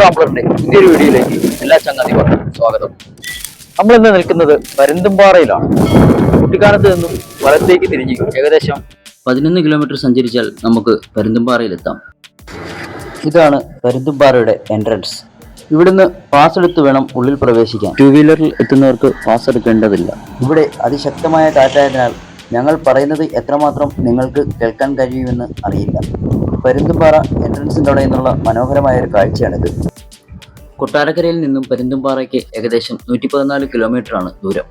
റാംബ്ലറിന്റെ പുതിയൊരു വീഡിയോയിലേക്ക് എല്ലാ ചങ്ങാതിമാർക്കും സ്വാഗതം. നമ്മളിന്ന് നിൽക്കുന്നത് പരുന്തുംപാറയിലാണ്. കുട്ടിക്കാനത്ത് നിന്നും വലത്തേക്ക് തിരിഞ്ഞ് ഏകദേശം 11 കിലോമീറ്റർ സഞ്ചരിച്ചാൽ നമുക്ക് പരുന്തുംപാറയിലെത്താം. ഇതാണ് പരുന്തുംപാറയുടെ എൻട്രൻസ്. ഇവിടുന്ന് പാസ് എടുത്ത് വേണം ഉള്ളിൽ പ്രവേശിക്കാൻ. 2 വീലറിൽ എത്തുന്നവർക്ക് പാസ് എടുക്കേണ്ടതില്ല. ഇവിടെ അതിശക്തമായ കാറ്റായതിനാൽ ഞങ്ങൾ പറയുന്നത് എത്രമാത്രം നിങ്ങൾക്ക് കേൾക്കാൻ കഴിയുമെന്ന് അറിയില്ല. പരുന്തുംപാറ എൻട്രൻസിൻ്റെ അവിടെ നിന്നുള്ള മനോഹരമായ ഒരു കാഴ്ചയാണിത്. കൊട്ടാരക്കരയിൽ നിന്നും പരുന്തുംപാറയ്ക്ക് ഏകദേശം 114 കിലോമീറ്ററാണ് ദൂരം.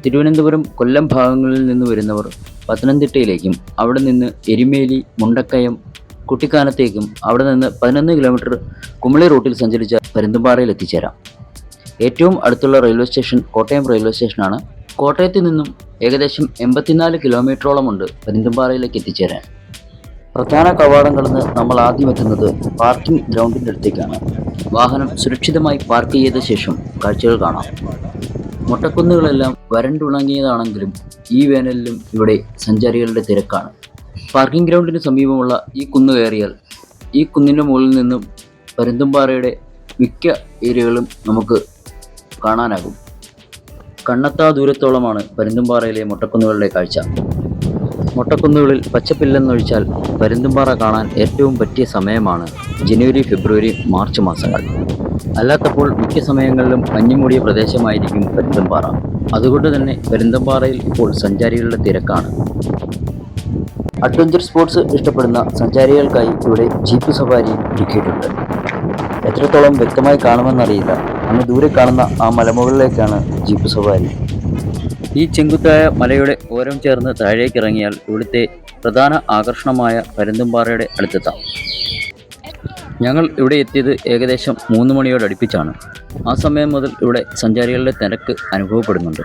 തിരുവനന്തപുരം, കൊല്ലം ഭാഗങ്ങളിൽ നിന്ന് വരുന്നവർ പത്തനംതിട്ടയിലേക്കും അവിടെ നിന്ന് എരുമേലി, മുണ്ടക്കയം, കുട്ടിക്കാനത്തേക്കും അവിടെ നിന്ന് 11 കിലോമീറ്റർ കുമളി റൂട്ടിൽ സഞ്ചരിച്ച പരുന്തുംപാറയിൽ എത്തിച്ചേരാം. ഏറ്റവും അടുത്തുള്ള റെയിൽവേ സ്റ്റേഷൻ കോട്ടയം റെയിൽവേ സ്റ്റേഷനാണ്. കോട്ടയത്ത് നിന്നും ഏകദേശം 84 കിലോമീറ്ററോളം ഉണ്ട് പരുന്തുംപാറയിലേക്ക് എത്തിച്ചേരാൻ. പ്രധാന കവാടം കടന്ന് നമ്മൾ ആദ്യം എത്തുന്നത് പാർക്കിംഗ് ഗ്രൗണ്ടിൻ്റെ അടുത്തേക്കാണ്. വാഹനം സുരക്ഷിതമായി പാർക്ക് ചെയ്ത ശേഷം കാഴ്ചകൾ കാണാം. മൊട്ടക്കുന്നുകളെല്ലാം വരണ്ടുണങ്ങിയതാണെങ്കിലും ഈ വേനലിലും ഇവിടെ സഞ്ചാരികളുടെ തിരക്കാണ്. പാർക്കിംഗ് ഗ്രൗണ്ടിന് സമീപമുള്ള ഈ കുന്ന് കയറിയാൽ ഈ കുന്നിൻ്റെ മുകളിൽ നിന്നും പരുന്തുംപാറയുടെ മിക്ക ഏരിയകളും നമുക്ക് കാണാനാകും. കണ്ണെത്താ ദൂരത്തോളമാണ് പരുന്തുംപാറയിലെ മൊട്ടക്കുന്നുകളുടെ കാഴ്ച. മൊട്ടക്കുന്നുകളിൽ പച്ചപ്പില്ലെന്നൊഴിച്ചാൽ പരുന്തുംപാറ കാണാൻ ഏറ്റവും പറ്റിയ സമയമാണ് ജനുവരി, ഫെബ്രുവരി, മാർച്ച് മാസങ്ങൾ. അല്ലാത്തപ്പോൾ മിക്ക സമയങ്ങളിലും മഞ്ഞുമൂടിയ പ്രദേശമായിരിക്കും പരുന്തുംപാറ. അതുകൊണ്ട് തന്നെ പരുന്തുംപാറയിൽ ഇപ്പോൾ സഞ്ചാരികളുടെ തിരക്കാണ്. അഡ്വഞ്ചർ സ്പോർട്സ് ഇഷ്ടപ്പെടുന്ന സഞ്ചാരികൾക്കായി ഇവിടെ ജീപ്പ് സഫാരിയും ഒരുക്കിയിട്ടുണ്ട്. എത്രത്തോളം വ്യക്തമായി കാണുമെന്നറിയില്ല. അങ്ങ് ദൂരെ കാണുന്ന ആ മലമുകളിലേക്കാണ് ജീപ്പ് സഫാരി. ഈ ചെങ്കുത്തായ മലയുടെ ഓരം ചേർന്ന് താഴേക്കിറങ്ങിയാൽ ഇവിടുത്തെ പ്രധാന ആകർഷണമായ പരുന്തുംപാറയുടെ അടുത്തെത്താം. ഞങ്ങൾ ഇവിടെ എത്തിയത് ഏകദേശം 3 മണിയോടടുപ്പിച്ചാണ്. ആ സമയം മുതൽ ഇവിടെ സഞ്ചാരികളുടെ തിരക്ക് അനുഭവപ്പെടുന്നുണ്ട്.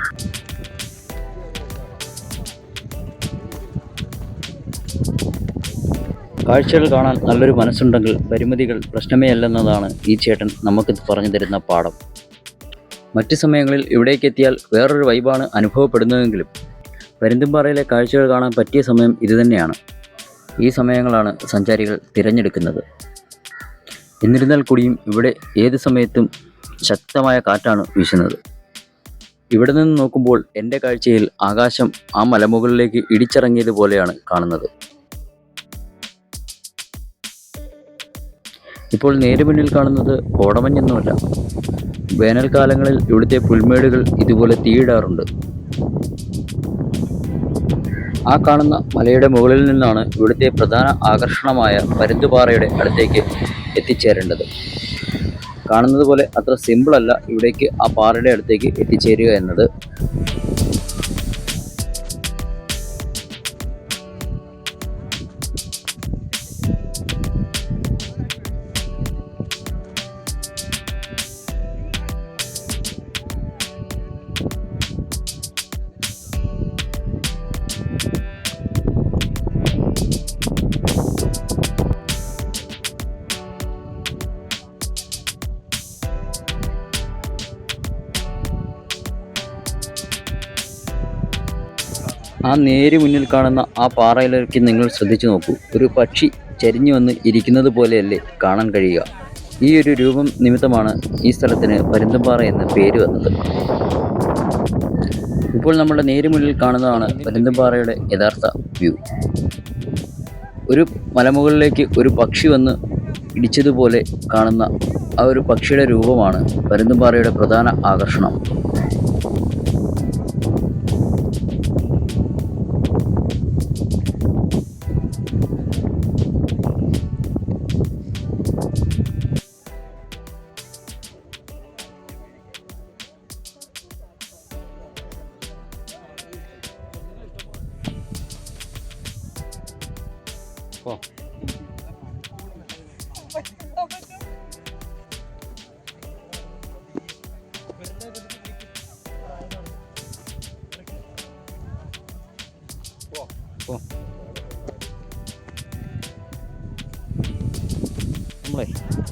കാഴ്ചകൾ കാണാൻ നല്ലൊരു മനസ്സുണ്ടെങ്കിൽ പരിമിതികൾ പ്രശ്നമേ അല്ലെന്നതാണ് ഈ ചേട്ടൻ നമുക്ക് പറഞ്ഞു തരുന്ന പാഠം. മറ്റ് സമയങ്ങളിൽ ഇവിടേക്ക് എത്തിയാൽ വേറൊരു വൈബാണ് അനുഭവപ്പെടുന്നതെങ്കിലും പരുന്തുംപാറയിലെ കാഴ്ചകൾ കാണാൻ പറ്റിയ സമയം ഇതുതന്നെയാണ്. ഈ സമയങ്ങളാണ് സഞ്ചാരികൾ തിരഞ്ഞെടുക്കുന്നത്. എന്നിരുന്നാൽ കൂടിയും ഇവിടെ ഏത് സമയത്തും ശക്തമായ കാറ്റാണ് വീശുന്നത്. ഇവിടെ നിന്ന് നോക്കുമ്പോൾ എൻ്റെ കാഴ്ചയിൽ ആകാശം ആ മലമുകളിലേക്ക് ഇടിച്ചിറങ്ങിയതുപോലെയാണ് കാണുന്നത്. ഇപ്പോൾ നേരെ മുന്നിൽ കാണുന്നത് കോടമഞ്ഞൊന്നുമല്ല. വേനൽക്കാലങ്ങളിൽ ഇവിടുത്തെ പുൽമേടുകൾ ഇതുപോലെ തീയിടാറുണ്ട്. ആ കാണുന്ന മലയുടെ മുകളിൽ നിന്നാണ് ഇവിടുത്തെ പ്രധാന ആകർഷണമായ പരുന്തുംപാറയുടെ അടുത്തേക്ക് എത്തിച്ചേരേണ്ടത്. കാണുന്നത് പോലെ അത്ര സിമ്പിളല്ല ഇവിടേക്ക് ആ പാറയുടെ അടുത്തേക്ക് എത്തിച്ചേരുക എന്നത്. ആ നേരെ മുന്നിൽ കാണുന്ന ആ പാറയിലേക്ക് നിങ്ങൾ ശ്രദ്ധിച്ചു നോക്കൂ. ഒരു പക്ഷി ചരിഞ്ഞു വന്ന് ഇരിക്കുന്നത് പോലെയല്ലേ കാണാൻ കഴിയുക. ഈ ഒരു രൂപം നിമിത്തമാണ് ഈ സ്ഥലത്തിന് പരുന്തുംപാറ എന്ന പേര് വന്നത്. ഇപ്പോൾ നമ്മുടെ നേരെ മുന്നിൽ കാണുന്നതാണ് പരുന്തുംപാറയുടെ യഥാർത്ഥ വ്യൂ. ഒരു മലമുകളിലേക്ക് ഒരു പക്ഷി വന്ന് ഇടിച്ചതുപോലെ കാണുന്ന ആ ഒരു പക്ഷിയുടെ രൂപമാണ് പരുന്തുംപാറയുടെ പ്രധാന ആകർഷണം.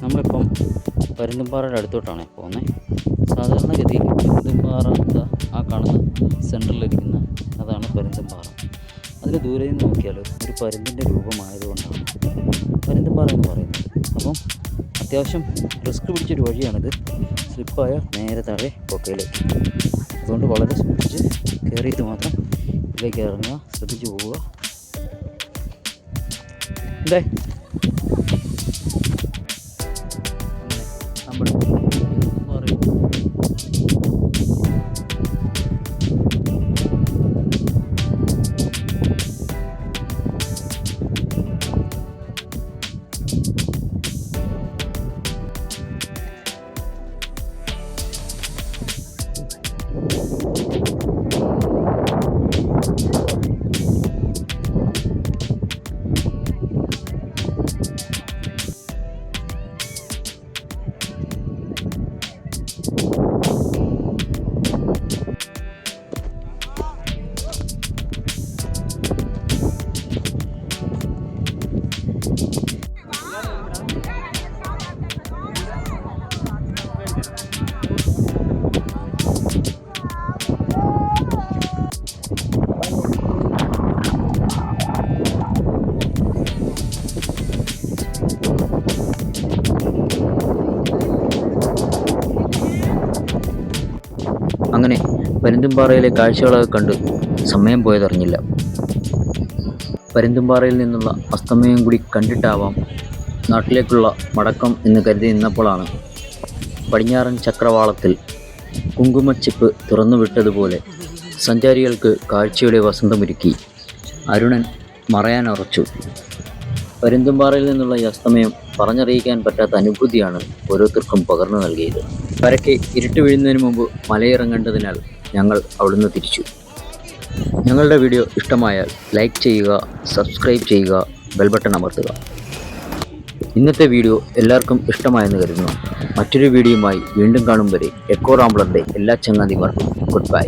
നമ്മളിപ്പം പരുന്തുംപാറയുടെ അടുത്തോട്ടാണ് പോകുന്നത്. സാധാരണഗതിയിൽ പരുന്തുംപാറ ആ കാണുന്ന സെൻറ്ററിലിരിക്കുന്ന അതാണ് പരുന്തുംപാറ. അതിന് ദൂരെ നിന്ന് നോക്കിയാൽ ഒരു പരുന്തിൻ്റെ രൂപമായതുകൊണ്ടാണ് പരുന്തുംപാറ എന്ന് പറയുന്നത്. അപ്പം അത്യാവശ്യം റിസ്ക് പിടിച്ചൊരു വഴിയാണിത്. സ്ലിപ്പായ നേരെ താഴെ കൊക്കയിലേക്ക്. അതുകൊണ്ട് വളരെ സൂക്ഷിച്ച് കയറിയിട്ട് മാത്രം ഇതിലേക്ക് ഇറങ്ങുക, ശ്രദ്ധിച്ച് പോവുക. എന്തേ നമ്മുടെ അങ്ങനെ പരുന്തുംപാറയിലെ കാഴ്ചകളൊക്കെ കണ്ട് സമയം പോയതറിഞ്ഞില്ല. പരുന്തുംപാറയിൽ നിന്നുള്ള അസ്തമയം കൂടി കണ്ടിട്ടാവാം നാട്ടിലേക്കുള്ള മടക്കം എന്ന് കരുതി നിന്നപ്പോഴാണ് പടിഞ്ഞാറൻ ചക്രവാളത്തിൽ കുങ്കുമച്ചിപ്പ് തുറന്നുവിട്ടതുപോലെ സഞ്ചാരികൾക്ക് കാഴ്ചയുടെ വസന്തമൊരുക്കി അരുണൻ മറയാനുറച്ചു. പരുന്തുംപാറയിൽ നിന്നുള്ള ഈ അസ്തമയം പറഞ്ഞറിയിക്കാൻ പറ്റാത്ത അനുഭൂതിയാണ് ഓരോരുത്തർക്കും പകർന്നു നൽകിയത്. പരക്കെ ഇരുട്ട് വീഴുന്നതിന് മുമ്പ് മലയിറങ്ങേണ്ടതിനാൽ ഞങ്ങൾ അവിടുന്ന് തിരിച്ചു. ഞങ്ങളുടെ വീഡിയോ ഇഷ്ടമായാൽ ലൈക്ക് ചെയ്യുക, സബ്സ്ക്രൈബ് ചെയ്യുക, ബെൽ ബട്ടൺ അമർത്തുക. ഇന്നത്തെ വീഡിയോ എല്ലാവർക്കും ഇഷ്ടമായെന്ന് കരുതുന്നു. മറ്റൊരു വീഡിയോയുമായി വീണ്ടും കാണും വരെ എക്കോ റാംബ്ലറിൻ്റെ എല്ലാ ചങ്ങാതിമാർക്കും ഗുഡ് ബൈ.